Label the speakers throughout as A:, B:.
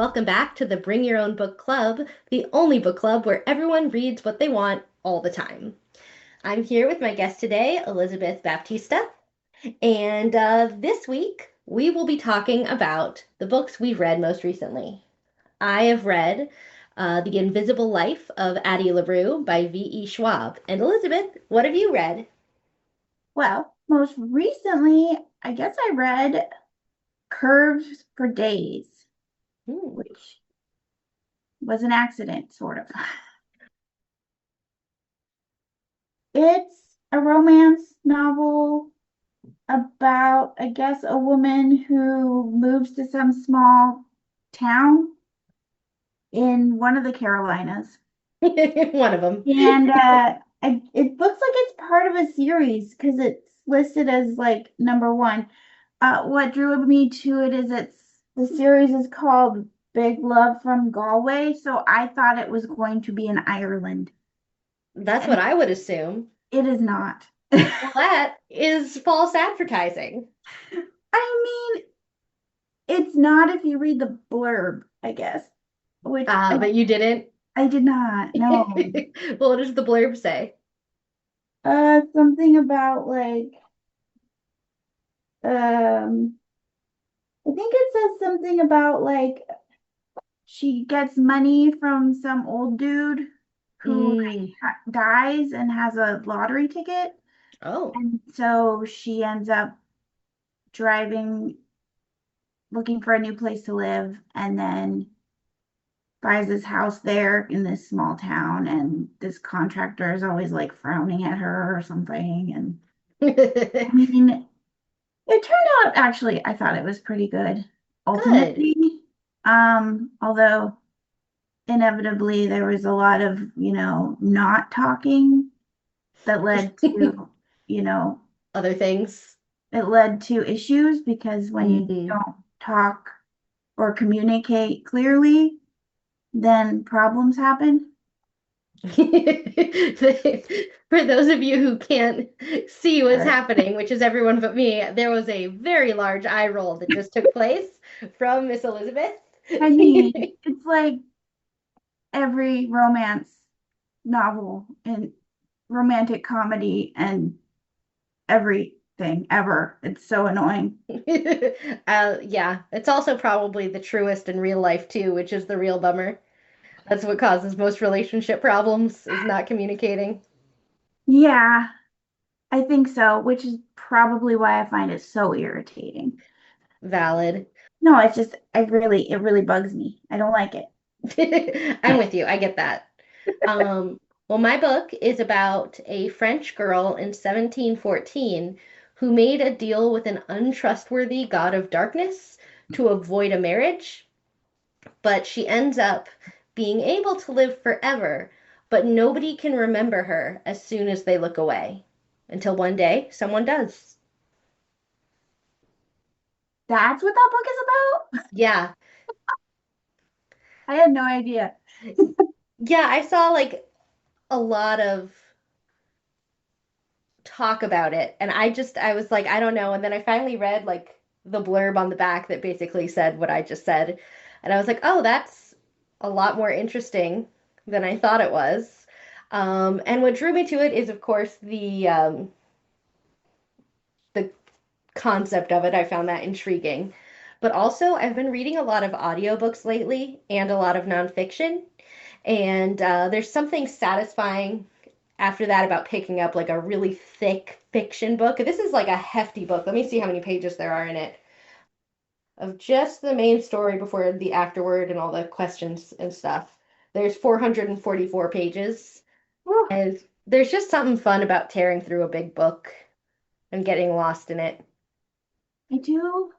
A: welcome back to the Bring Your Own Book Club, the only book club where everyone reads what they want all the time. I'm here with my guest today, Elizabeth Baptista, and this week we will be talking about the books we've read most recently. I have read The Invisible Life of Addie LaRue by V.E. Schwab. And Elizabeth, what have you read?
B: Well, most recently, I guess I read Curves for Days,
A: Hmm.
B: which was an accident, sort of. It's a romance novel about, I guess, a woman who moves to some small town in one of the Carolinas.
A: One of them.
B: And it looks like it's part of a series because it's listed as like number one. What drew me to it is the series is called Big Love from Galway, so I thought it was going to be in Ireland,
A: That's
B: and
A: what I would assume.
B: it is not.
A: Well, that is false advertising.
B: I mean, it's not if you read the blurb, I guess, which
A: But you didn't.
B: I did not know.
A: Well, what does the blurb say?
B: Something about like I think it says something about like she gets money from some old dude who
A: Mm.
B: dies and has a lottery ticket.
A: Oh.
B: And so she ends up driving, looking for a new place to live, and then buys this house there in this small town. And this contractor is always like frowning at her or something. And I mean, it turned out actually, I thought it was pretty good
A: Good.
B: ultimately. Although inevitably there was a lot of, not talking that led to, you know,
A: Other things.
B: it led to issues because when you
A: Hmm.
B: don't talk or communicate clearly, then problems happen.
A: For those of you who can't see what's
B: But
A: happening, which is everyone but me, there was a very large eye roll that just took place from Miss Elizabeth.
B: I mean, it's like every romance novel and romantic comedy and everything ever. It's so annoying.
A: Yeah, it's also probably the truest in real life too, which is the real bummer. That's what causes most relationship problems is not communicating.
B: Yeah, I think so, which is probably why I find it so irritating.
A: Valid.
B: No, it's just it really bugs me. I don't like it.
A: I'm with you. I get that. Well, my book is about a French girl in 1714 who made a deal with an untrustworthy god of darkness to avoid a marriage, but she ends up being able to live forever, but nobody can remember her as soon as they look away. Until one day, someone does.
B: That's what that book is about?
A: Yeah.
B: I had no idea.
A: Yeah, I saw like a lot of talk about it. And I was like, I don't know. And then I finally read like the blurb on the back that basically said what I just said. And I was like, oh, that's a lot more interesting than I thought it was. And what drew me to it is, of course, the concept of it. I found that intriguing. But also, I've been reading a lot of audiobooks lately and a lot of nonfiction. And there's something satisfying after that about picking up like a really thick fiction book. This is like a hefty book. Let me see how many pages there are in it of just the main story before the afterword and all the questions and stuff. There's 444 pages,
B: Whew.
A: and there's just something fun about tearing through a big book and getting lost in it.
B: I do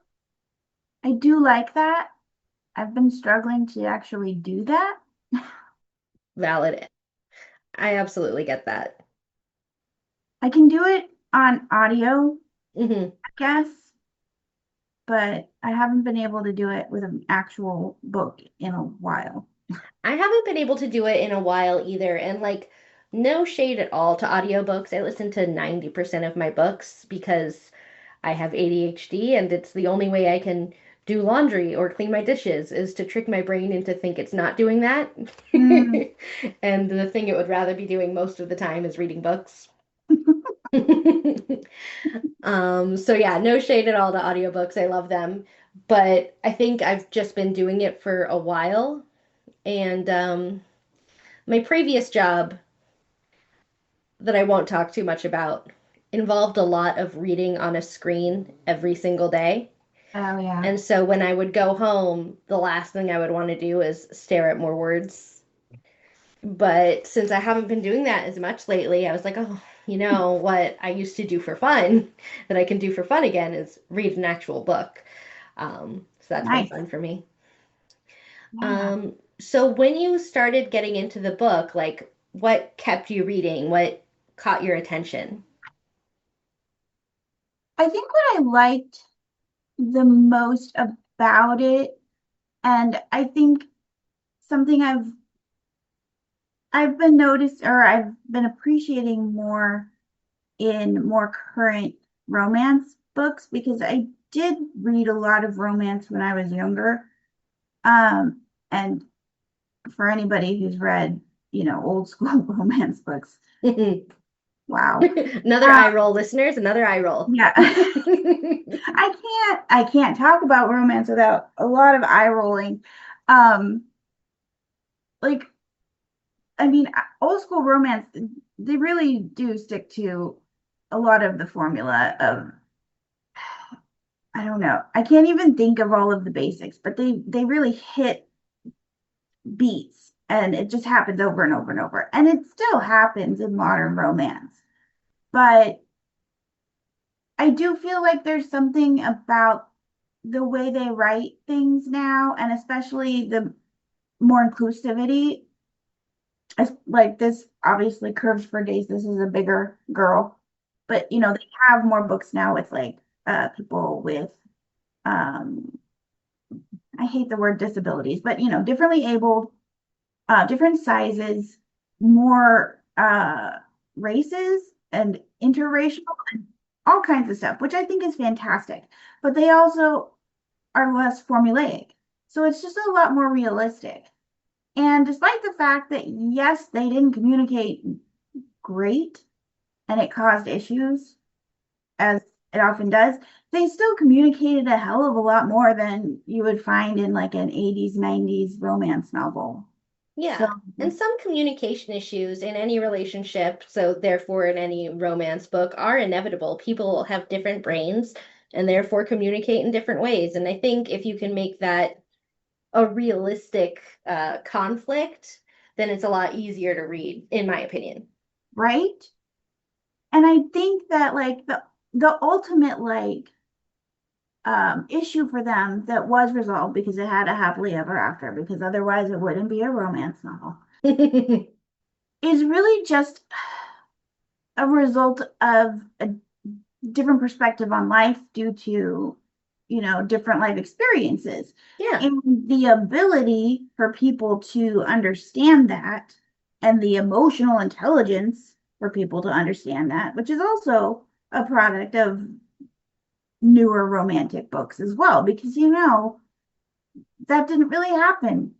B: I do like that. I've been struggling to actually do that.
A: Valid. I absolutely get that.
B: I can do it on audio,
A: Hmm.
B: I guess, but I haven't been able to do it with an actual book in a while.
A: I haven't been able to do it in a while either, and like no shade at all to audiobooks. I listen to 90% of my books because I have ADHD and it's the only way I can do laundry or clean my dishes is to trick my brain into think it's not doing that.
B: Mm.
A: And the thing it would rather be doing most of the time is reading books. So yeah, no shade at all to audiobooks. I love them. But I think I've just been doing it for a while. And my previous job that I won't talk too much about involved a lot of reading on a screen every single day.
B: Oh yeah.
A: And so when I would go home, the last thing I would want to do is stare at more words. But since I haven't been doing that as much lately, I was like, oh, what I used to do for fun that I can do for fun again is read an actual book. So that's been
B: Nice.
A: fun for me.
B: Yeah.
A: So when you started getting into the book, like what kept you reading? What caught your attention?
B: I think what I liked the most about it, and I think something I've been noticed or I've been appreciating more in more current romance books because I did read a lot of romance when I was younger. And for anybody who's read, old school romance books, wow.
A: Another eye roll, listeners, another eye roll.
B: Yeah. I can't talk about romance without a lot of eye rolling. Um, like I mean, old school romance, they really do stick to a lot of the formula of, I don't know. I can't even think of all of the basics, but they really hit beats and it just happens over and over and over. And it still happens in modern romance. But I do feel like there's something about the way they write things now, and especially the more inclusivity. Like this, obviously, Curves for Days. This is a bigger girl, but they have more books now with like people with um, I hate the word disabilities, but differently abled, different sizes, more races and interracial and all kinds of stuff, which I think is fantastic. But they also are less formulaic. So it's just a lot more realistic. And despite the fact that, yes, they didn't communicate great and it caused issues, as it often does, they still communicated a hell of a lot more than you would find in like an 80s, 90s romance novel. So,
A: Yeah, and some communication issues in any relationship, so therefore in any romance book, are inevitable. People have different brains and therefore communicate in different ways. And I think if you can make that a realistic conflict, then it's a lot easier to read, in my opinion.
B: right? And I think that like the ultimate like issue for them that was resolved because it had a happily ever after, because otherwise it wouldn't be a romance novel, is really just a result of a different perspective on life due to, different life experiences.
A: Yeah,
B: And the ability for people to understand that and the emotional intelligence for people to understand that, which is also a product of newer romantic books as well, because that didn't really happen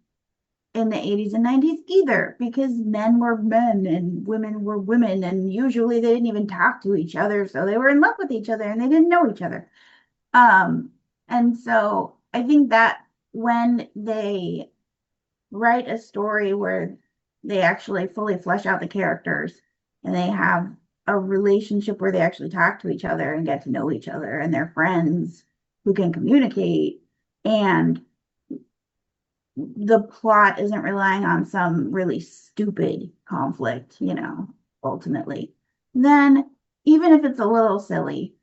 B: in the 80s and 90s either, because men were men and women were women, and usually they didn't even talk to each other, so they were in love with each other and they didn't know each other. um and so I think that when they write a story where they actually fully flesh out the characters and they have a relationship where they actually talk to each other and get to know each other and they're friends who can communicate, and the plot isn't relying on some really stupid conflict, ultimately, then even if it's a little silly,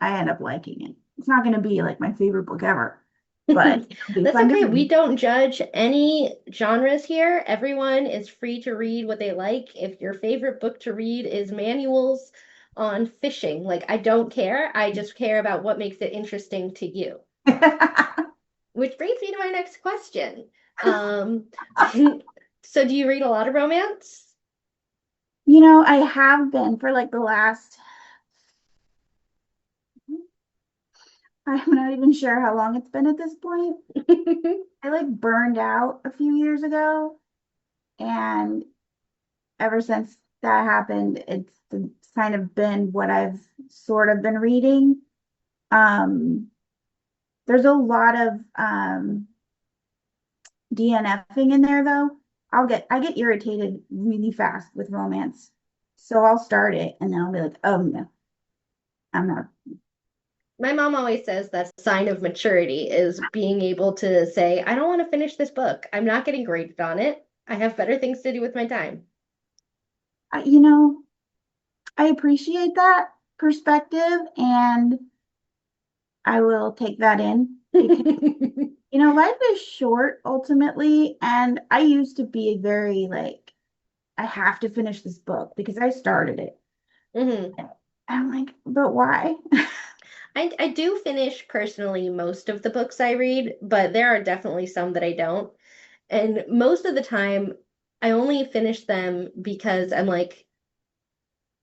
B: I end up liking it. It's not going to be like my favorite book ever, but it'll be
A: that's
B: fun to
A: okay. We
B: read.
A: don't judge any genres here. Everyone is free to read what they like. If your favorite book to read is manuals on fishing, like I don't care. I just care about what makes it interesting to you. Which brings me to my next question. Um, so do you read a lot of romance?
B: I have been for like the last I'm not even sure how long it's been at this point. I like burned out a few years ago, and ever since that happened, it's kind of been what I've sort of been reading. Um, there's a lot of DNFing in there though. I get irritated really fast with romance. So I'll start it and then I'll be like, oh no, I'm not.
A: My mom always says that's a sign of maturity is being able to say, I don't want to finish this book. I'm not getting graded on it. I have better things to do with my time.
B: You know, I appreciate that perspective and I will take that in because, life is short ultimately. And I used to be very like, I have to finish this book because I started it.
A: hmm
B: And I'm like, but why?
A: I do finish personally most of the books I read, but there are definitely some that I don't. And most of the time, I only finish them because I'm like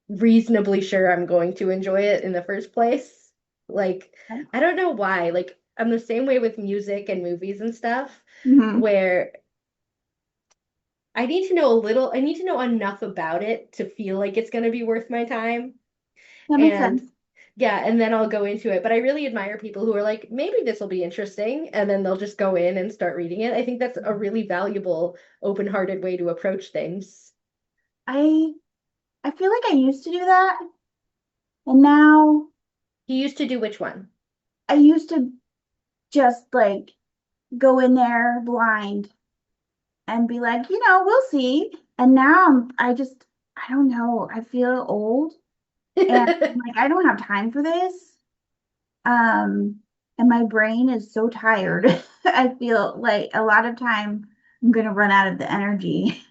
A: reasonably sure I'm going to enjoy it in the first place. Like, I don't know why. Like, I'm the same way with music and movies and stuff,
B: Mhm.
A: where I need to know enough about it to feel like it's going to be worth my time.
B: That makes
A: And
B: sense.
A: yeah, and then I'll go into it. But I really admire people who are like, maybe this will be interesting, and then they'll just go in and start reading it. I think that's a really valuable, open-hearted way to approach things.
B: I I feel like I used to do that, and now
A: You used to do which one?
B: I used to just like go in there blind and be like, we'll see. And now I don't know, I feel old and like I don't have time for this. Um, and my brain is so tired. I feel like a lot of time I'm gonna run out of the energy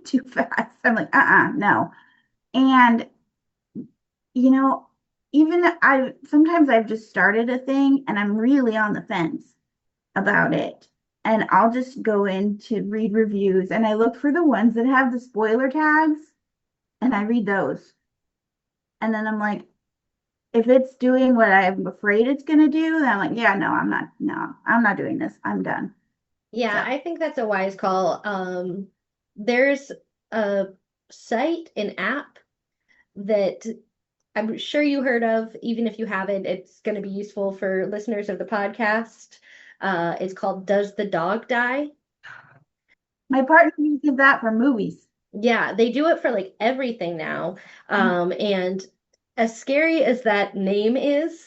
B: too fast. I'm like, no. And you know, even I sometimes I've just started a thing and I'm really on the fence about it. And I'll just go in to read reviews and I look for the ones that have the spoiler tags and I read those. And then I'm like, if it's doing what I'm afraid it's gonna do, then I'm like, yeah, I'm not doing this. I'm done.
A: Yeah,
B: So
A: I think that's a wise call. There's a site, an app that I'm sure you heard of. Even if you haven't, it's going to be useful for listeners of the podcast. It's called Does the Dog Die?
B: my partner uses that for movies.
A: Yeah, they do it for like everything now. And as scary as that name is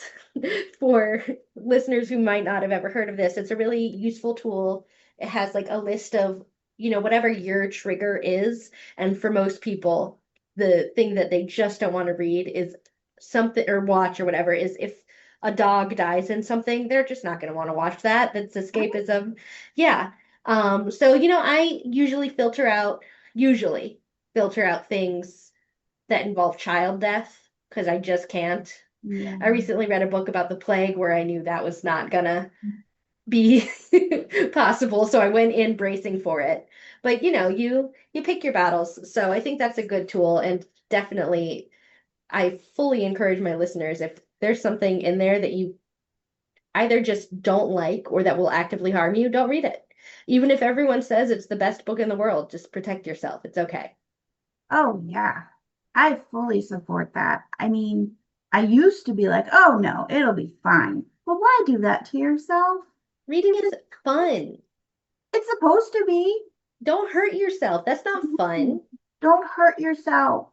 A: for listeners who might not have ever heard of this, it's a really useful tool. It has like a list of, whatever your trigger is. And for most people, the thing that they just don't want to read is something or watch or whatever is if a dog dies in something, they're just not going to want to watch that. That's escapism. Yeah. So, I usually filter out things that involve child death because I just can't.
B: Yeah.
A: I recently read a book about the plague where I knew that was not gonna be possible, so I went in bracing for it. But you pick your battles. So I think that's a good tool and definitely I fully encourage my listeners if there's something in there that you either just don't like or that will actively harm you, don't read it. Even if everyone says it's the best book in the world, just protect yourself. It's okay.
B: Oh, yeah. I fully support that. I mean, I used to be like, oh no, it'll be fine. But why do that to yourself?
A: Reading is fun.
B: It's supposed to be.
A: Don't hurt yourself. That's not fun.
B: Don't hurt yourself.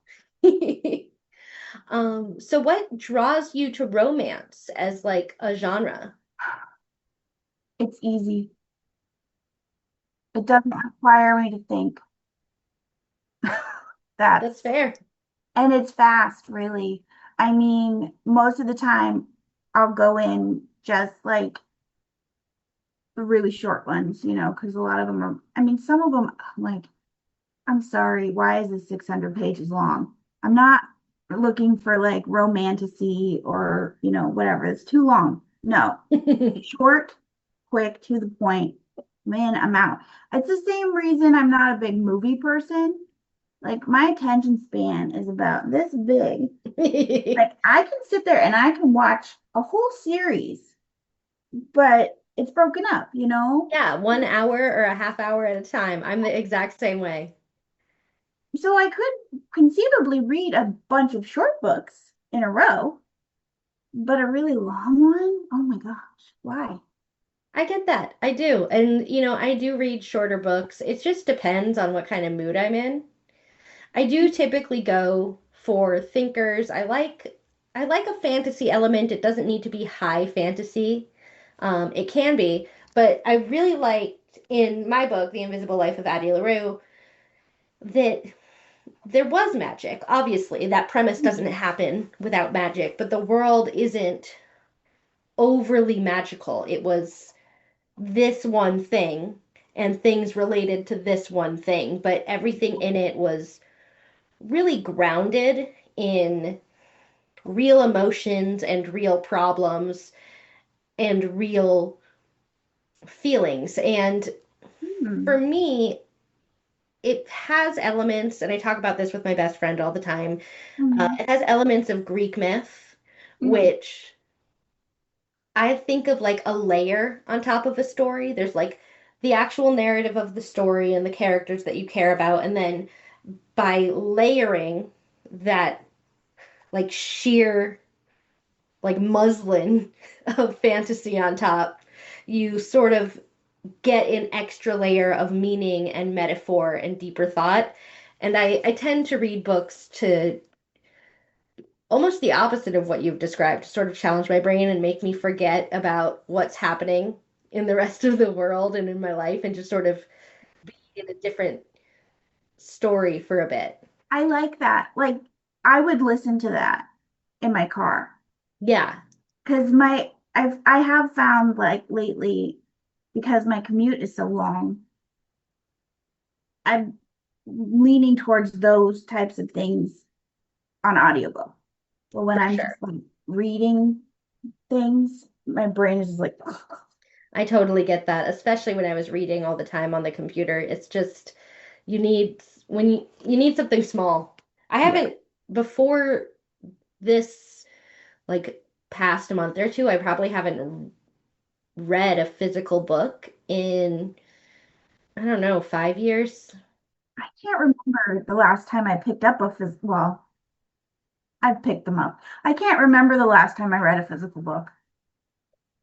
A: So what draws you to romance as like a genre?
B: It's easy. It doesn't require me to think.
A: That's
B: That's,
A: fair.
B: and it's fast, really. I mean, most of the time I'll go in just like the really short ones, because a lot of them are, I mean, some of them, I'm like, I'm sorry, why is this 600 pages long? I'm not looking for like romantasy or, whatever. It's too long. No, short, quick, to the point. Man, I'm out. It's the same reason I'm not a big movie person. Like my attention span is about this big. Like I can sit there and I can watch a whole series. but it's broken up, you know?
A: Yeah, 1 hour or a half hour at a time. I'm the exact same way.
B: So I could conceivably read a bunch of short books in a row, but a really long one? Oh my gosh, why?
A: I get that. I do. And, I do read shorter books. It just depends on what kind of mood I'm in. I do typically go for thinkers. I like a fantasy element. It doesn't need to be high fantasy. It can be, but I really liked in my book, The Invisible Life of Addie LaRue, that there was magic. Obviously, that premise doesn't
B: Mhm.
A: happen without magic, but the world isn't overly magical. It was this one thing and things related to this one thing, but everything in it was really grounded in real emotions and real problems and real feelings. And for
B: Hmm.
A: me, it has elements, and I talk about this with my best friend all the time.
B: Hmm.
A: It has elements of Greek myth,
B: Hmm.
A: which I think of like a layer on top of a story. There's like the actual narrative of the story and the characters that you care about, and then by layering that like sheer like muslin of fantasy on top, you sort of get an extra layer of meaning and metaphor and deeper thought. And I tend to read books to almost the opposite of what you've described, to sort of challenge my brain and make me forget about what's happening in the rest of the world and in my life and just sort of be in a different story for a bit.
B: I like that. Like, I would listen to that in my car
A: Yeah,
B: because I have found like lately because my commute is so long, I'm leaning towards those types of things on audiobook. But when
A: for
B: I'm just
A: sure.
B: like reading things, my brain is just like,
A: I totally get that, especially when I was reading all the time on the computer. It's just you need when you need something small. I
B: yeah.
A: haven't before this like past a month or two, I probably haven't read a physical book in I don't know, 5 years.
B: I can't remember the last time I picked up a well, I've picked them up. I can't remember the last time I read a physical book.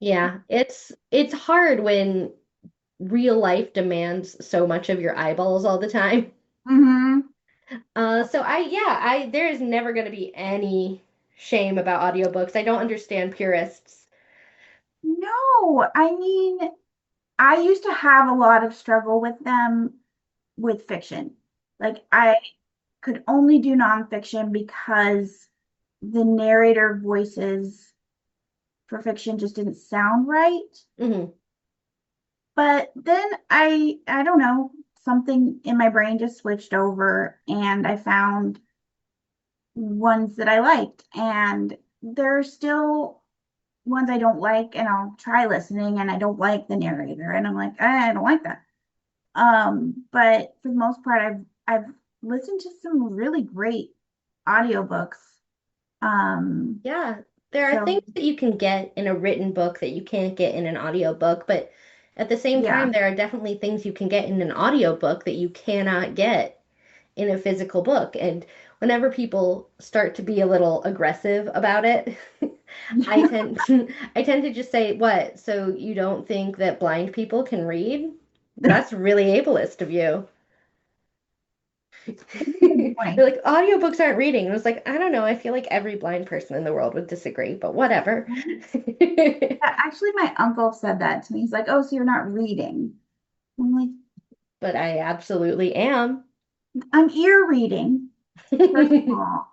A: Yeah, it's hard when real life demands so much of your eyeballs all the time.
B: Hmm.
A: So there is never going to be any shame about audiobooks. I don't understand purists.
B: No, I mean, I used to have a lot of struggle with them with fiction. Like I could only do nonfiction because the narrator voices for fiction just didn't sound right.
A: Hmm.
B: But then I don't know, something in my brain just switched over and I found ones that I liked. And there are still ones I don't like, and I'll try listening and I don't like the narrator. And I'm like, I don't like that. But for the most part, I've listened to some really great audiobooks. Um,
A: Yeah, there are
B: so
A: things that you can get in a written book that you can't get in an audiobook, but at the same time,
B: yeah.
A: there are definitely things you can get in an audiobook that you cannot get in a physical book. And whenever people start to be a little aggressive about it, I tend I tend to just say, "What? So you don't think that blind people can read? That's really ableist of you."
B: Good
A: They're
B: point.
A: like, audiobooks aren't reading. And I was like, I don't know. I feel like every blind person in the world would disagree, but whatever.
B: Actually, my uncle said that to me. He's like, "Oh, so you're not reading?" I'm like,
A: But I absolutely am.
B: "I'm ear reading, first of all,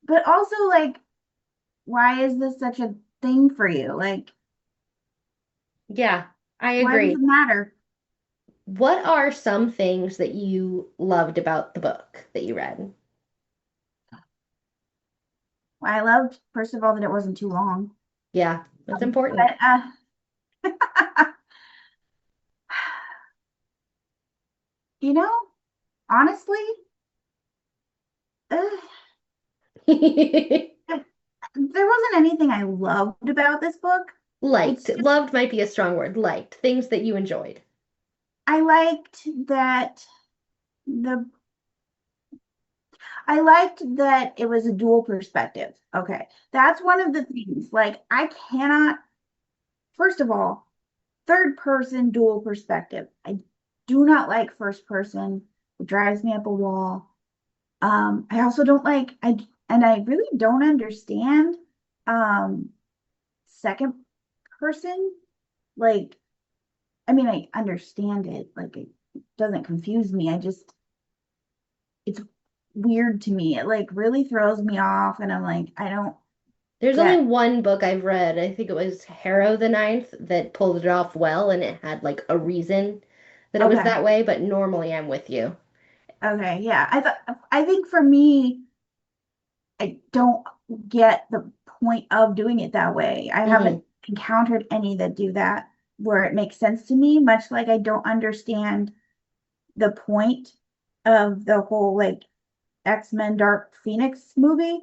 B: but also like, why is this such a thing for you? Like,
A: Yeah, I
B: why does it
A: agree.
B: matter?"
A: What are some things that you loved about the book that you read?
B: I loved, first of all, that it wasn't too long.
A: Yeah, that's important.
B: But you know, honestly, there wasn't anything I loved about this book.
A: Liked.
B: It's just,
A: Loved might be a strong word. Liked. Things that you enjoyed.
B: I liked that the I liked that it was a dual perspective. Okay. That's one of the things. Like, I cannot, first of all, third person dual perspective. I do not like first person. It drives me up a wall. I also don't like, and I really don't understand um second person. Like, I mean, I understand it. Like, it doesn't confuse me. It's weird to me. It like really throws me off, and I'm like, I don't
A: There's only
B: get.
A: one book I've read. I think it was Harrow the Ninth that pulled it off well, and it had like a reason that it was
B: Okay.
A: that way. But normally I'm with you.
B: Okay. Yeah. I think for me, I don't get the point of doing it that way. I
A: Hmm.
B: haven't encountered any that do that where it makes sense to me, much like I don't understand the point of the whole like X-Men Dark Phoenix movie.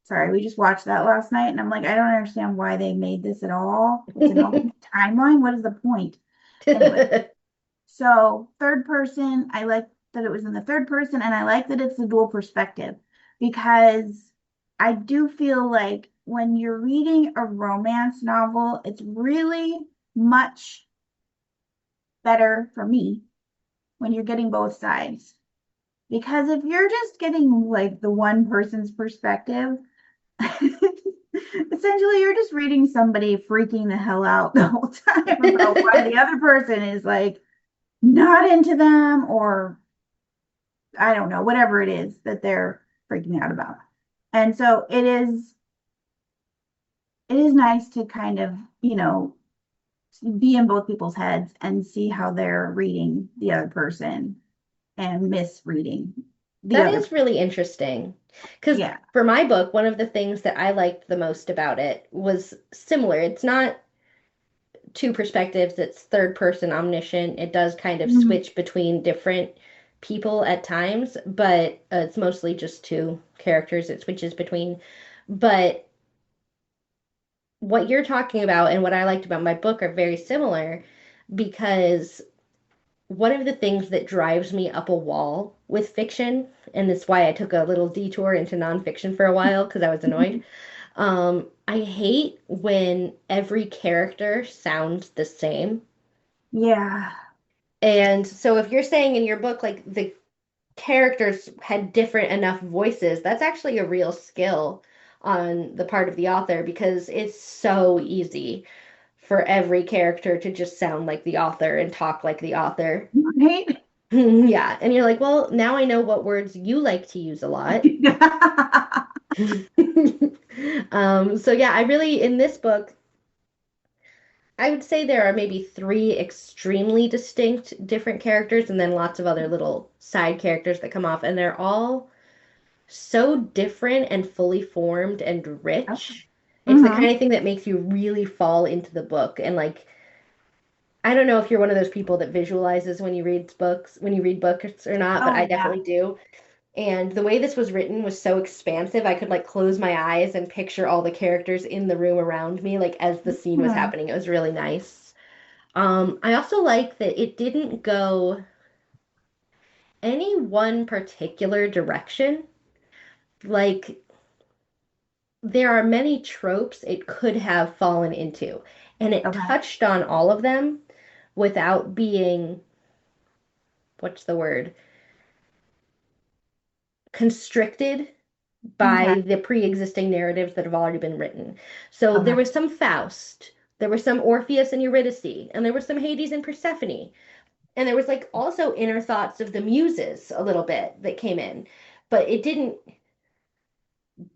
B: Sorry, we just watched that last night, and I'm like, I don't understand why they made this at all. It's an alternate timeline. What is the point? Anyway, so third person, I like that it was in the third person, and I like that it's the dual perspective because I do feel like when you're reading a romance novel, it's really much better for me when you're getting both sides. Because if you're just getting like the one person's perspective, essentially you're just reading somebody freaking the hell out the whole time about why the other person is like not into them or I don't know, whatever it is that they're freaking out about. And so it is nice to kind of, be in both people's heads and see how they're reading the other person and misreading the
A: That
B: other.
A: is really interesting. Because
B: Yeah.
A: for my book, one of the things that I liked the most about it was similar. It's not two perspectives, it's third person omniscient. It does kind of
B: Mhm.
A: switch between different people at times, but it's mostly just two characters it switches between. But what you're talking about and what I liked about my book are very similar because one of the things that drives me up a wall with fiction, and that's why I took a little detour into nonfiction for a while because I was annoyed. I hate when every character sounds the same.
B: Yeah.
A: And so if you're saying in your book like the characters had different enough voices, that's actually a real skill on the part of the author because it's so easy for every character to just sound like the author and talk like the author.
B: Right?
A: Yeah, and you're like, well, now I know what words you like to use a lot. So yeah, I really in this book, I would say there are maybe three extremely distinct different characters and then lots of other little side characters that come off, and they're all so different and fully formed and
B: Okay.
A: rich. It's the kind
B: Hmm.
A: of thing that makes you really fall into the book and like I don't know if you're one of those people that visualizes when you read books or not, but
B: Oh
A: I
B: yeah.
A: definitely do. And the way this was written was so expansive, I could like close my eyes and picture all the characters in the room around me, like as the scene was
B: Hmm.
A: happening. It was really nice. I also like that it didn't go any one particular direction. Like there are many tropes it could have fallen into, and it
B: Okay.
A: touched on all of them without being, what's the word? Constricted
B: Okay.
A: by the pre-existing narratives that have already been written. So there
B: Okay.
A: was some Faust, there was some Orpheus and Eurydice, and there was some Hades and Persephone. And there was like also inner thoughts of the muses a little bit that came in. But it didn't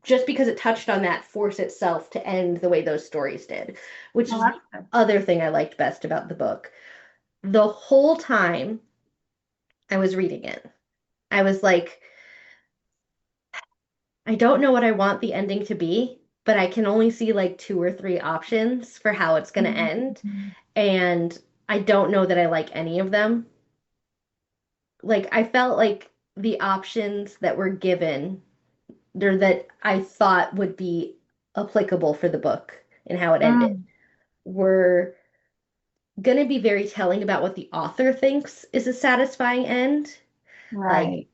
A: just because it touched on that force itself to end the way those stories did, which
B: Well,
A: is the
B: that's good.
A: other thing I liked best about the book. The whole time I was reading it, I was like, I don't know what I want the ending to be, but I can only see like two or three options for how it's going to end.
B: Mhm.
A: And I don't know that I like any of them. Like, I felt like the options that were given or that I thought would be applicable for the book and how it ended.
B: Mm.
A: were going to be very telling about what the author thinks is a satisfying end. Like,
B: Right.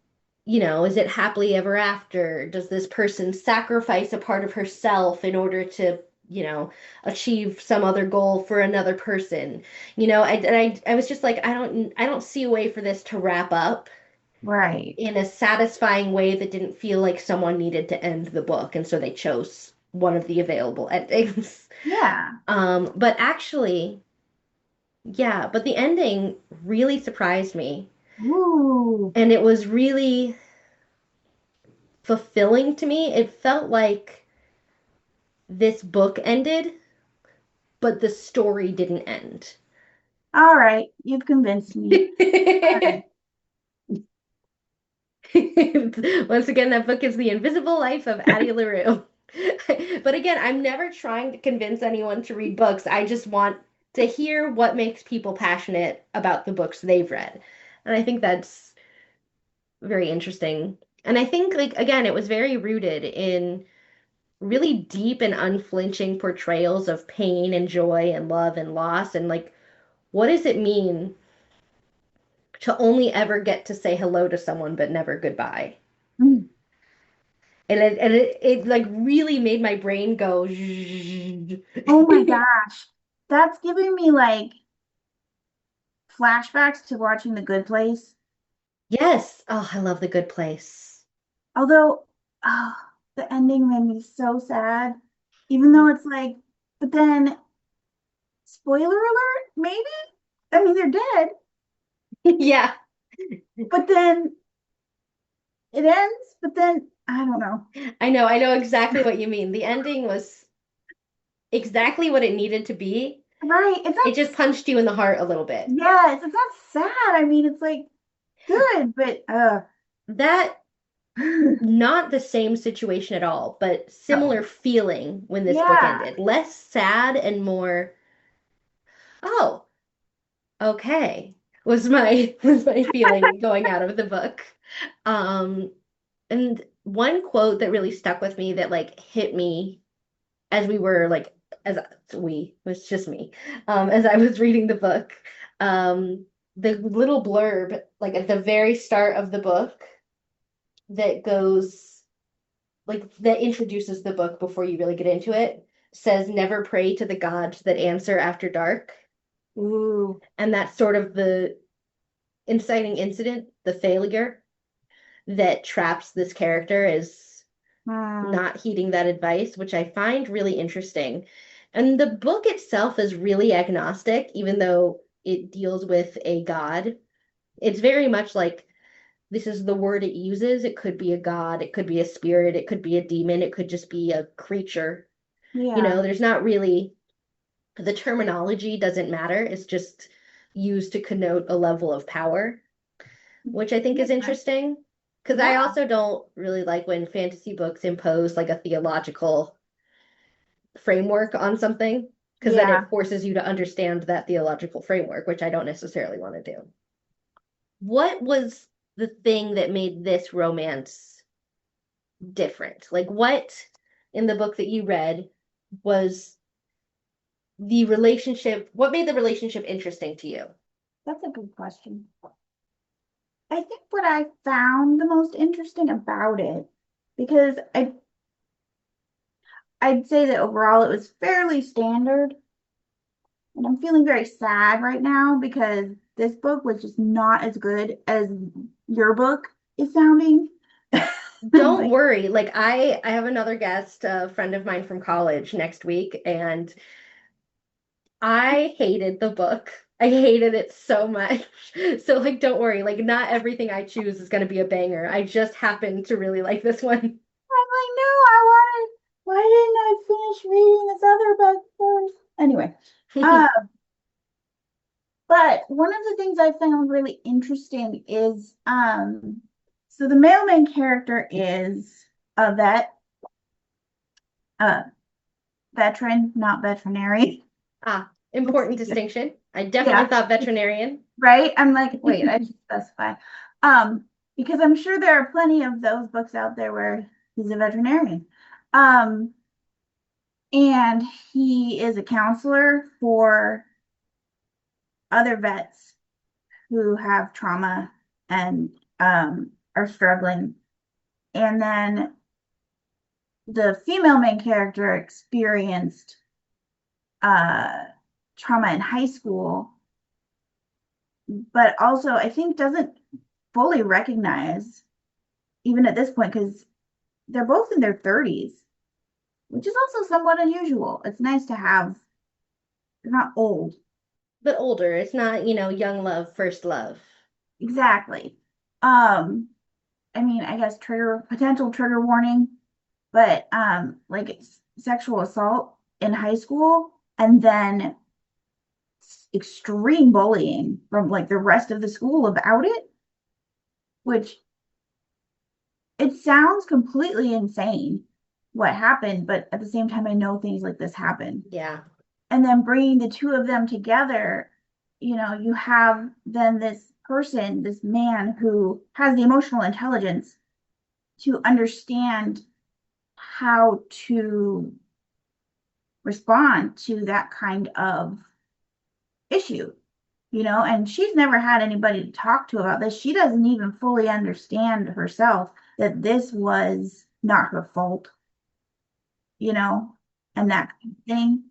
A: is it happily ever after? Does this person sacrifice a part of herself in order to, achieve some other goal for another person? I was just like, I don't see a way for this to wrap up
B: Right.
A: in a satisfying way that didn't feel like someone needed to end the book, and so they chose one of the available endings.
B: Yeah.
A: But actually, yeah, but the ending really surprised me,
B: Ooh.
A: and it was really fulfilling to me. It felt like this book ended, but the story didn't end.
B: All right. You've convinced me. All right.
A: Once again, that book is The Invisible Life of Addie LaRue. But again, I'm never trying to convince anyone to read books. I just want to hear what makes people passionate about the books they've read. And I think that's very interesting. And I think, like, again, it was very rooted in really deep and unflinching portrayals of pain and joy and love and loss. And, like, what does it mean to only ever get to say hello to someone but never goodbye?
B: Mm.
A: And it like really made my brain go zzzz.
B: Oh my gosh. That's giving me like flashbacks to watching The Good Place.
A: Yes. Oh, I love The Good Place.
B: Although, oh, the ending made me so sad. Even though it's like, but then, spoiler alert, maybe? I mean, they're dead,
A: Yeah,
B: but then it ends, but then, I don't know.
A: I know exactly what you mean. The ending was exactly what it needed to be.
B: Right. It's not,
A: It just punched you in the heart a little bit.
B: yes, it's not sad. I mean, it's like good, but,
A: That not the same situation at all, but
B: no.
A: similar feeling when this book
B: Yeah.
A: ended. Less sad and more, oh, okay, was my feeling going out of the book. Um, and one quote that really stuck with me that like hit me as we were like as we it was just me as I was reading the book. Um, the little blurb like at the very start of the book that goes like that introduces the book before you really get into it says never pray to the gods that answer after dark.
B: Ooh.
A: And that's sort of the inciting incident, the failure that traps this character is
B: Hmm.
A: not heeding that advice, which I find really interesting. And the book itself is really agnostic, even though it deals with a god. It's very much like this is the word it uses. It could be a god, it could be a spirit, it could be a demon, it could just be a creature.
B: Yeah.
A: There's not really the terminology doesn't matter. It's just used to connote a level of power, which I think is
B: Makes sense.
A: interesting. Because I
B: Yeah.
A: also don't really like when fantasy books impose like a theological framework on something, because then
B: Yeah.
A: it forces you to understand that theological framework, which I don't necessarily want to do. What was the thing that made this romance different? Like, what in the book that you read was what made the relationship interesting to you?
B: That's a good question. I think what I found the most interesting about it, because I'd say that overall it was fairly standard, and I'm feeling very sad right now because this book was just not as good as your book is sounding.
A: Don't
B: Like,
A: worry. Like I have another guest, a friend of mine from college next week, and I hated the book. I hated it so much. So like don't worry. Like not everything I choose is going to be a banger. I just happen to really like this one.
B: I'm like, no, I wanted, why didn't I finish reading this other book first? Anyway, uh, but one of the things I found really interesting is so the male main character is a uh veteran, not veterinarian.
A: Ah, important distinction. I definitely
B: Yeah,
A: thought veterinarian.
B: right. I'm like, wait, I should specify. Um, because I'm sure there are plenty of those books out there where he's a veterinarian. Um, And he is a counselor for other vets who have trauma and are struggling. And then the female main character experienced uh, trauma in high school, but also I think doesn't fully recognize, even at this point, because they're both in their 30s, which is also somewhat unusual. It's nice to have, they're not old.
A: But older. It's not, young love, first love.
B: Exactly. Um, I mean, I guess potential trigger warning, but like it's sexual assault in high school and then extreme bullying from like the rest of the school about it, which it sounds completely insane what happened, but at the same time, I know things like this happen.
A: Yeah.
B: And then bringing the two of them together, you have then this person, this man who has the emotional intelligence to understand how to respond to that kind of issue, and she's never had anybody to talk to about this. She doesn't even fully understand herself that this was not her fault, you know, and that kind of thing.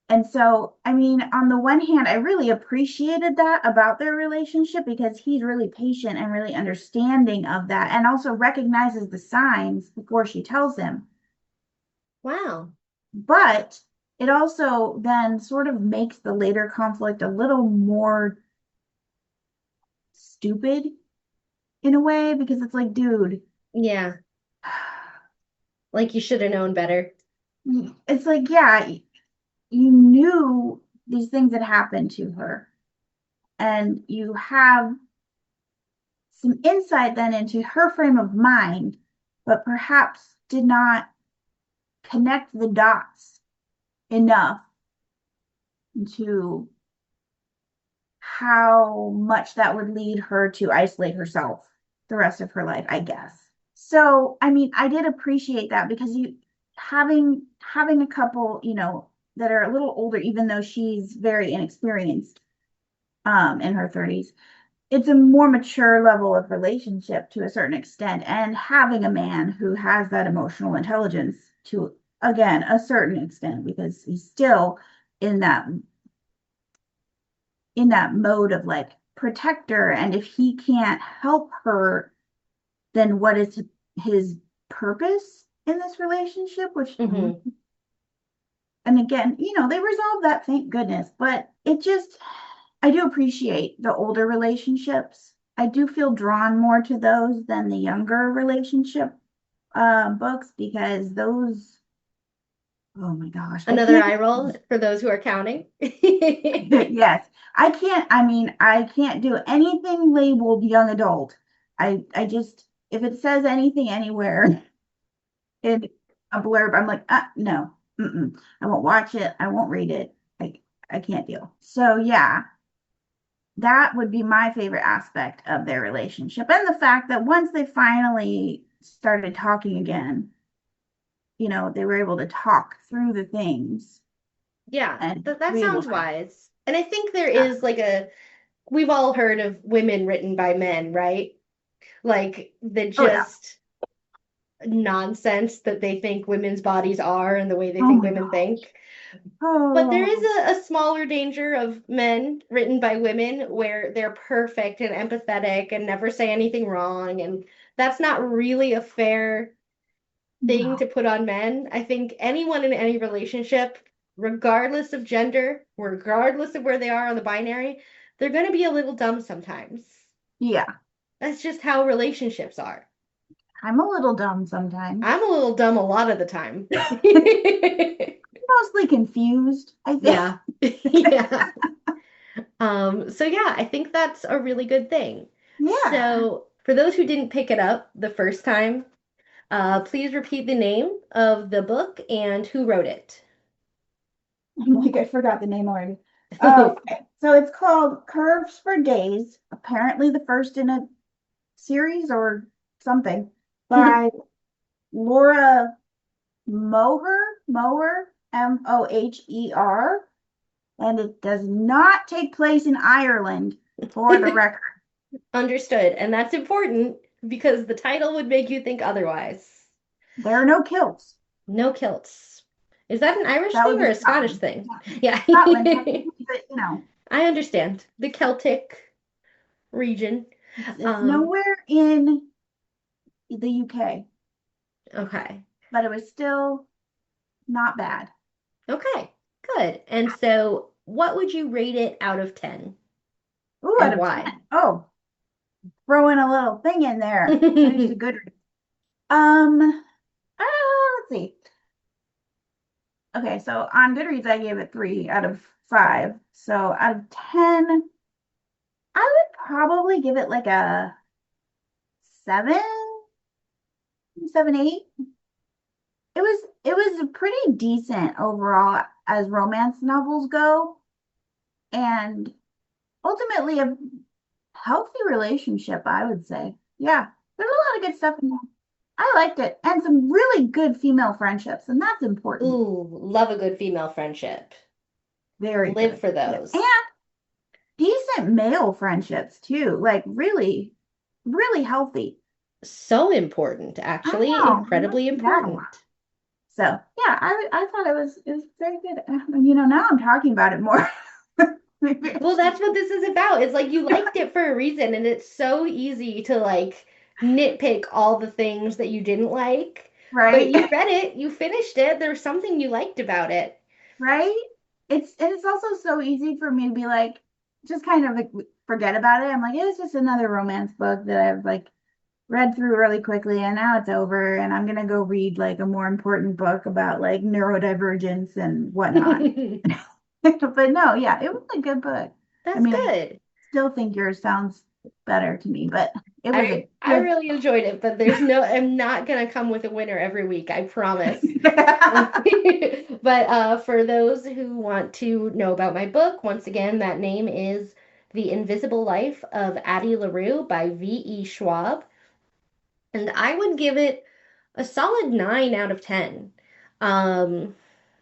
B: And so, I mean, on the one hand, I really appreciated that about their relationship because he's really patient and really understanding of that and also recognizes the signs before she tells him.
A: Wow.
B: But it also then sort of makes the later conflict a little more stupid in a way because it's like, dude,
A: Yeah. Like you should have known better.
B: it's like, yeah, you knew these things had happened to her, and you have some insight then into her frame of mind, but perhaps did not connect the dots enough to how much that would lead her to isolate herself the rest of her life, I guess. So, I mean, I did appreciate that because you having a couple, that are a little older, even though she's very inexperienced, in her 30s, it's a more mature level of relationship to a certain extent. And having a man who has that emotional intelligence to, again, a certain extent, because he's still in that mode of like protector. And if he can't help her, then what is his purpose in this relationship? Which,
A: Hmm.
B: and again, they resolved that, thank goodness. But it just, I do appreciate the older relationships. I do feel drawn more to those than the younger relationship books because those, oh my gosh, I
A: Another
B: can't.
A: eye roll for those who are counting.
B: Yes, I can't. I mean, I can't do anything labeled young adult. I just, if it says anything anywhere in a blurb, I'm like, no, I won't watch it. I won't read it. I can't deal. So yeah, that would be my favorite aspect of their relationship, and the fact that once they finally started talking again, they were able to talk through the things
A: Yeah,
B: and
A: that
B: be able
A: sounds
B: to.
A: wise. And I think there
B: Yeah.
A: is we've all heard of women written by men, right? Like the
B: Oh yeah.
A: just nonsense that they think women's bodies are and the way they
B: Oh
A: think
B: my
A: women
B: gosh.
A: think. But there is
B: Oh.
A: a smaller danger of men written by women where they're perfect and empathetic and never say anything wrong. And that's not really a fair thing
B: No.
A: to put on men. I think anyone in any relationship, regardless of gender, regardless of where they are on the binary, they're going to be a little dumb sometimes.
B: Yeah.
A: That's just how relationships are.
B: I'm a little dumb sometimes.
A: I'm a little dumb a lot of the time.
B: Mostly confused, I think.
A: Yeah. Yeah. So yeah, I think that's a really good thing.
B: Yeah.
A: So for those who didn't pick it up the first time, please repeat the name of the book and who wrote it.
B: I'm like, I forgot the name already. Okay. So it's called Curves for Days, apparently the first in a series or something by Laura Moher. Moher. Moher, and it does not take place in Ireland, for the record.
A: Understood. And that's important because the title would make you think otherwise.
B: There are no kilts.
A: No kilts. Is that an Irish
B: That
A: thing
B: would
A: or
B: be
A: a Scottish
B: Scotland.
A: thing?
B: Yeah.
A: Yeah.
B: Scotland has to keep it, you know,
A: I understand. The Celtic region.
B: it's
A: Um,
B: nowhere in the UK,
A: okay.
B: but it was still not bad.
A: Okay. Good. And so what would you rate it out of 10
B: Ooh, out
A: and
B: of
A: why?
B: 10. Oh, throw in a little thing in there. Change the good. Um, let's see. Okay, so on Goodreads, I gave it 3 out of 5. So out of 10, I would probably give it like a 7, 7, 8. It was pretty decent overall as romance novels go, and ultimately a healthy relationship, I would say. Yeah, there's a lot of good stuff in there. I liked it, and some really good female friendships, and that's important.
A: Ooh, love a good female friendship.
B: Very
A: Live
B: good.
A: for
B: Yeah. And
A: those.
B: decent male friendships too, like really, really healthy.
A: So important,
B: I
A: actually,
B: know, I
A: incredibly
B: like that a lot.
A: important.
B: So yeah, I thought it was very good. Now I'm talking about it more. Maybe I
A: Well,
B: should.
A: that's what this is about. It's like you liked it for a reason, and it's so easy to like nitpick all the things that you didn't like. But
B: Right?
A: you read it, you finished it, there's something you liked about it.
B: Right? It's also so easy for me to be like, just kind of like forget about it. I'm like, it's just another romance book that I've like read through really quickly and now it's over and I'm gonna go read like a more important book about like neurodivergence and whatnot. But no, yeah, it was a good book. I
A: That's
B: mean, I
A: good.
B: still think yours sounds better to me, but it was a
A: I
B: good.
A: really enjoyed it, but I'm not gonna come with a winner every week, I promise. But for those who want to know about my book, once again, that name is The Invisible Life of Addie LaRue by V.E. Schwab. And I would give it a solid 9 out of 10. Um,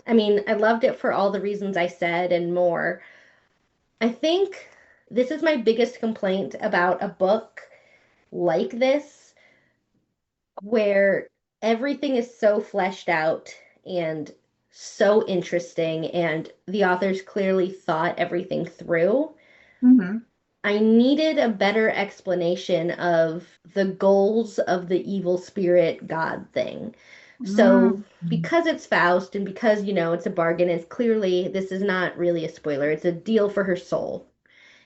A: I mean, I loved it for all the reasons I said and more. I think this is my biggest complaint about a book like this, where everything is so fleshed out and so interesting, and the authors clearly thought everything through.
B: Hmm.
A: I needed a better explanation of the goals of the evil spirit God thing. So,
B: Mm.
A: because it's Faust and because, it's a bargain, it's clearly, this is not really a spoiler. It's a deal for her soul.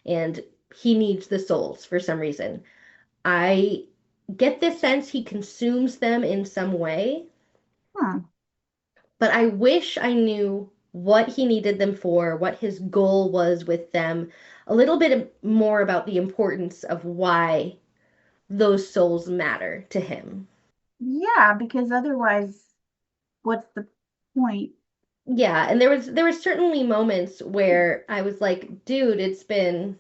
A: And he needs the souls for some reason. I get this sense he consumes them in some way,
B: Hmm.
A: but I wish I knew what he needed them for, what his goal was with them, a little bit more about the importance of why those souls matter to him.
B: Yeah, because otherwise, what's the point?
A: Yeah, and there were certainly moments where I was like, dude, it's been,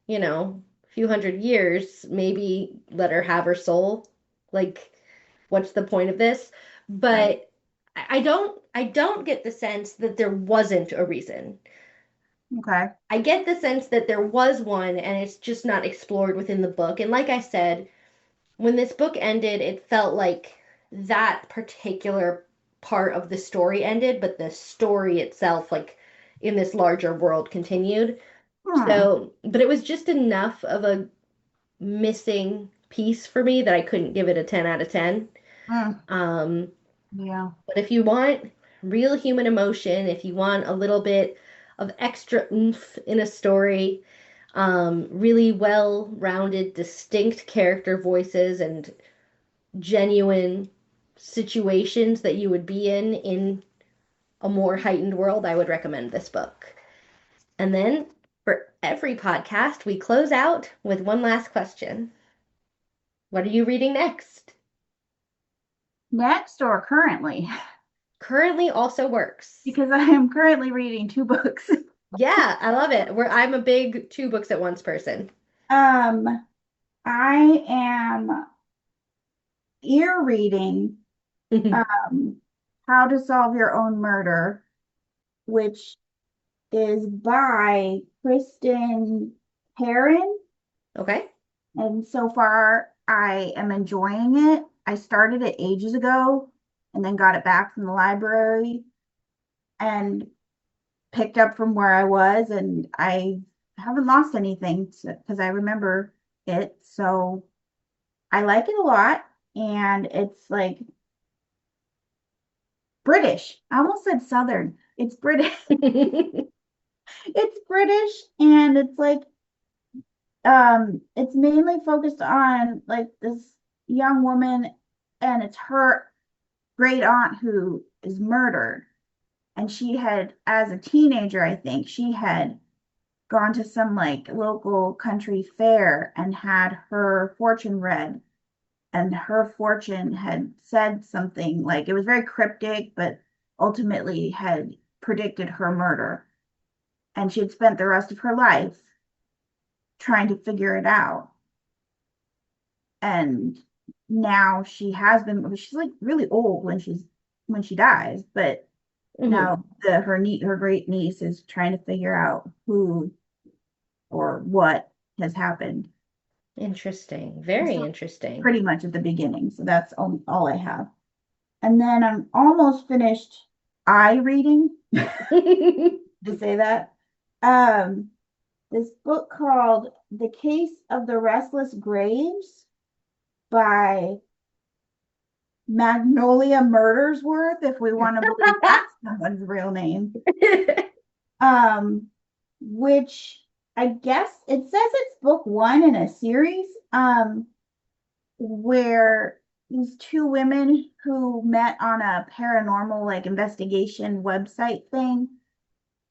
A: a few hundred years, maybe let her have her soul. Like, what's the point of this?
B: Right.
A: But I don't get the sense that there wasn't a reason.
B: Okay.
A: I get the sense that there was one and it's just not explored within the book. And like I said, when this book ended, it felt like that particular part of the story ended, but the story itself, like in this larger world, continued.
B: Hmm.
A: So, but it was just enough of a missing piece for me that I couldn't give it a 10 out of 10.
B: Mm.
A: Um,
B: Yeah.
A: but if you want real human emotion, if you want a little bit of extra oomph in a story, really well-rounded, distinct character voices and genuine situations that you would be in a more heightened world, I would recommend this book. And then for every podcast, we close out with one last question. What are you reading next?
B: Next or currently?
A: Currently also works.
B: Because I am currently reading 2 books.
A: Yeah, I love it. I'm a big two books at once person.
B: Um, I am ear reading um How to Solve Your Own Murder which is by Kristen Perrin.
A: Okay.
B: And so far, I am enjoying it. I started it ages ago and then got it back from the library and picked up from where I was. And I haven't lost anything because I remember it. So I like it a lot. And it's like British. I almost said Southern. It's British. It's British and it's like it's mainly focused on like this young woman and it's her great aunt who is murdered. And she had, as a teenager, I think, she had gone to some like local country fair and had her fortune read. And her fortune had said something like it was very cryptic, but ultimately had predicted her murder. And she had spent the rest of her life trying to figure it out. And now she has been, she's like really old when she dies, but
A: Hmm.
B: now her great niece is trying to figure out who or what has happened.
A: Interesting.
B: I'm
A: Very
B: still
A: interesting.
B: pretty much at the beginning, so that's all I have. And then I'm almost finished eye reading to say that. Um, this book called The Case of the Restless Graves by Magnolia Murdersworth, if we want to believe that's someone's real name. Um, which I guess it says it's book one in a series, where these two women who met on a paranormal like investigation website thing,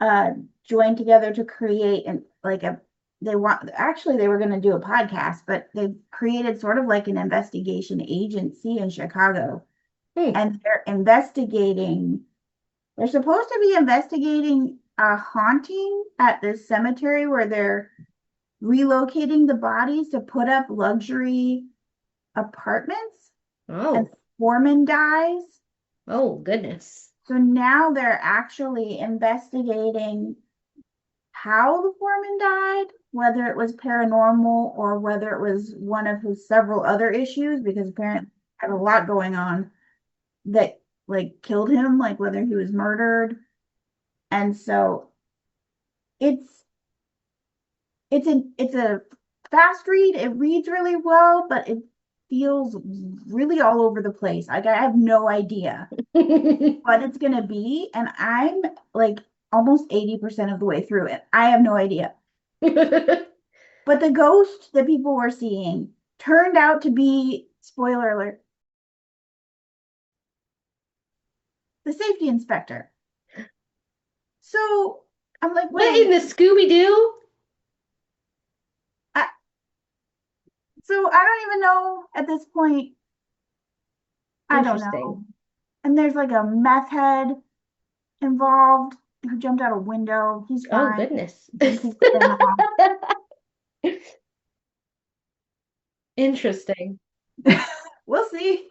B: uh, joined together to create and like a they want actually they were going to do a podcast, but they created sort of like an investigation agency in Chicago,
A: Hmm.
B: and they're supposed to be investigating a haunting at this cemetery where they're relocating the bodies to put up luxury apartments, and
A: Oh,
B: the foreman dies.
A: oh, goodness.
B: So now they're actually investigating how the foreman died, whether it was paranormal or whether it was one of his several other issues, because apparently he had a lot going on that like killed him, like whether he was murdered. And so it's it's a fast read. It reads really well, but it feels really all over the place. Like I have no idea what it's gonna be, and I'm like almost 80% of the way through it. I have no idea. But the ghost that people were seeing turned out to be, spoiler alert, the safety inspector. So I'm like,
A: What in
B: wait,
A: the Scooby Doo?
B: I, so I don't even know at this point. I don't
A: Interesting.
B: know. And there's like a meth head involved who jumped out a window. He's
A: Oh,
B: fine.
A: goodness.
B: Been taken off.
A: Interesting.
B: We'll see.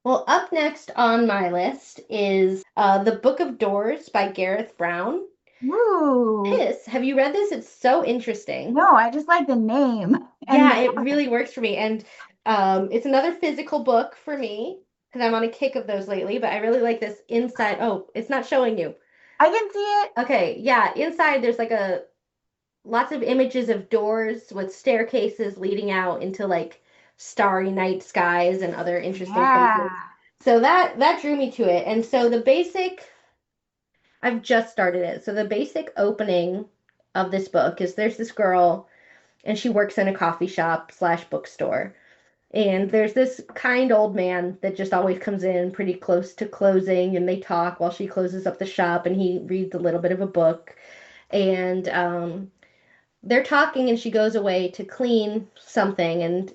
A: Well, up next on my list is The Book of Doors by Gareth Brown.
B: Woo.
A: Have you read this? It's so interesting.
B: No, I just like the name and
A: Yeah,
B: the
A: it
B: author.
A: really works for me. And it's another physical book for me because I'm on a kick of those lately, but I really like this inside. Oh, it's not showing you.
B: I can see it.
A: Okay, yeah, inside there's like a lots of images of doors with staircases leading out into like starry night skies and other interesting
B: Yeah.
A: places. So that drew me to it. And so the basic I've just started it. So the basic opening of this book is there's this girl and she works in a coffee shop slash bookstore. And there's this kind old man that just always comes in pretty close to closing and they talk while she closes up the shop and he reads a little bit of a book. And they're talking and she goes away to clean something and,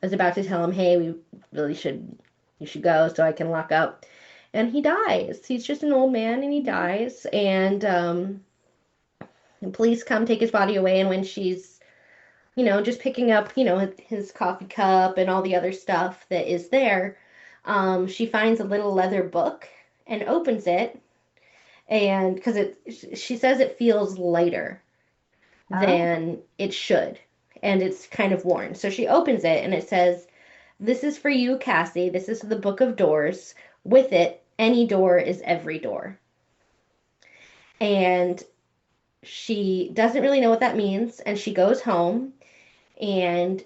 A: is about to tell him, hey, we really should, you should go so I can lock up. And he dies. He's just an old man and he dies. And police come take his body away. And when she's, just picking up, his coffee cup and all the other stuff that is there, she finds a little leather book and opens it And because she says it feels lighter
B: Oh,
A: than it should, and it's kind of worn. So she opens it and it says, "This is for you, Cassie. This is the Book of Doors. With it, any door is every door." And she doesn't really know what that means, and she goes home and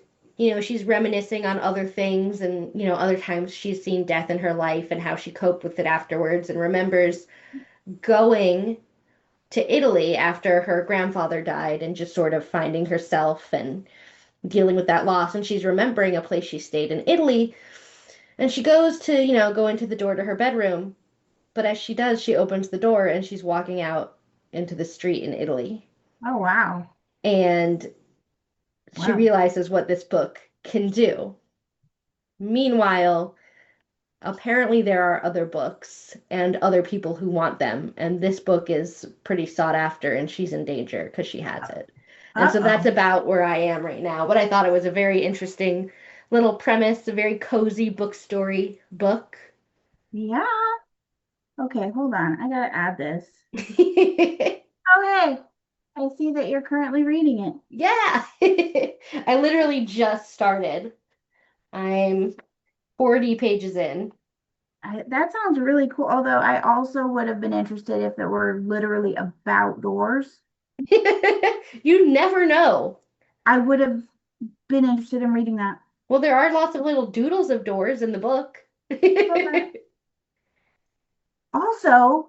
A: she's reminiscing on other things and other times she's seen death in her life and how she coped with it afterwards, and remembers going to Italy after her grandfather died and just sort of finding herself and dealing with that loss. And she's remembering a place she stayed in Italy, and she goes to go into the door to her bedroom, but as she does, she opens the door and she's walking out into the street in Italy,
B: oh wow.
A: and she
B: Wow.
A: realizes what this book can do. Meanwhile, apparently there are other books and other people who want them, and this book is pretty sought after, and she's in danger because she has it. And so that's
B: Uh-oh.
A: about where I am right now. But I thought it was a very interesting little premise, a very cozy book story book.
B: Yeah. Okay, hold on. I gotta add this. Oh, hey, I see that you're currently reading it.
A: Yeah. I literally just started. I'm 40 pages in.
B: That sounds really cool. Although I also would have been interested if it were literally about doors.
A: You never know.
B: I would have been interested in reading that.
A: Well, there are lots of little doodles of doors in the book.
B: Okay. Also,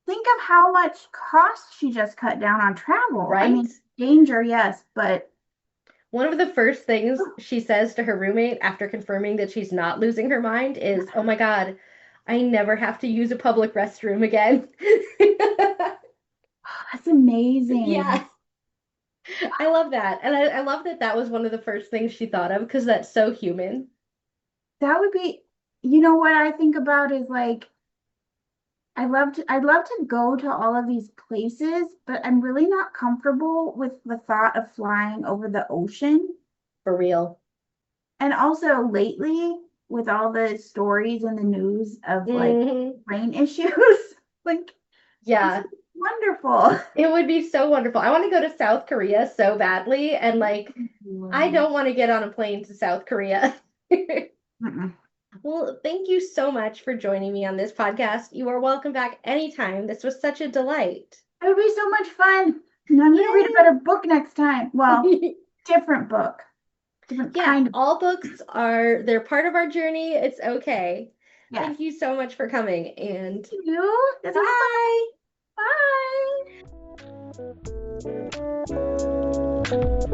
B: think of how much cost she just cut down on travel. I
A: Right?
B: mean, danger, yes, but
A: One of the first things she says to her roommate after confirming that she's not losing her mind is, "Oh my God, I never have to use a public restroom again."
B: that's amazing.
A: Yeah, I love that. And I love that that was one of the first things she thought of because that's so human.
B: That would be, what I think about is like I'd love to go to all of these places, but I'm really not comfortable with the thought of flying over the ocean.
A: For real.
B: And also lately, with all the stories in the news of like
A: Hmm.
B: rain issues, like this
A: Yeah,
B: is wonderful.
A: it would be so wonderful. I want to go to South Korea so badly, and like, I
B: Mm-mm.
A: don't want to get on a plane to South Korea. Well, thank you so much for joining me on this podcast. You are welcome back anytime. This was such a delight.
B: It would be so much fun. And I'm going to read a better book next time. Well,
A: Yay!
B: different book, different
A: Yeah,
B: kind of.
A: all books are, they're part of our journey. It's okay.
B: Yes.
A: Thank you so much for coming, and
B: Thank you. This was
A: bye.
B: fun. Bye.